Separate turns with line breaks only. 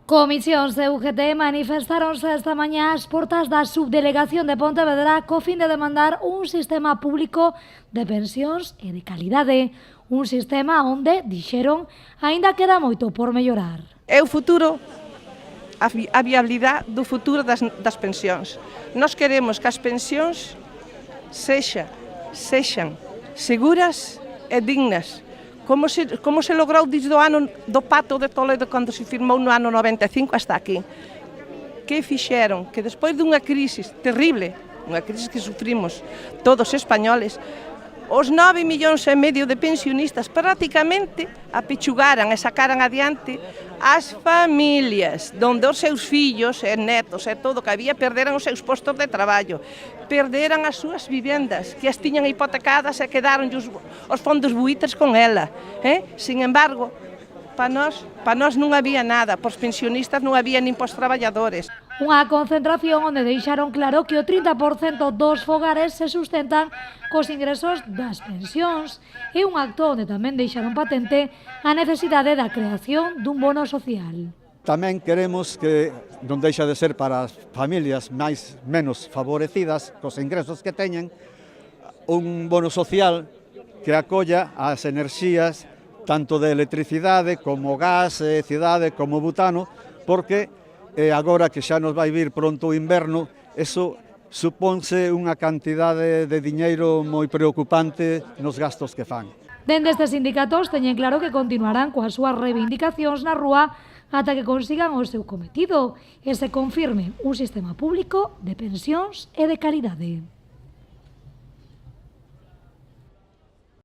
Comisións de UGT manifestaronse esta mañá ás portas da subdelegación de Pontevedra co fin de demandar un sistema público de pensións e de calidade. Un sistema onde, dixeron, aínda queda moito por mellorar.
É o futuro, a viabilidade do futuro das pensións. Nós queremos que as pensións sexan seguras e dignas. Como se logrou desde o ano do Pacto de Toledo, cando se firmou no ano 95 hasta aquí. Que fixeron que despois dunha crise terrible, unha crise que sufrimos todos os españoles, os 9,5 millóns de pensionistas prácticamente apechugaran e sacaran adiante as familias, donde os seus fillos e netos e todo o que había perderan os seus postos de traballo, perderan as súas vivendas, que as tiñan hipotecadas e quedaron os fondos buitres con ela. Sin embargo, para nós non había nada, para os pensionistas non había nin para os traballadores.
Unha concentración onde deixaron claro que o 30% dos fogares se sustentan cos ingresos das pensións e un acto onde tamén deixaron patente a necesidade da creación dun bono social.
Tamén queremos que non deixa de ser para as familias menos favorecidas cos ingresos que teñen un bono social que acolla as enerxías tanto de electricidade como gas, cidade como butano, porque agora que xa nos vai vir pronto o inverno, eso supónse unha cantidade de diñeiro moi preocupante nos gastos que fan.
Dende estes sindicatos teñen claro que continuarán coas súas reivindicacións na rúa ata que consigan o seu cometido e se confirme un sistema público de pensións e de calidade.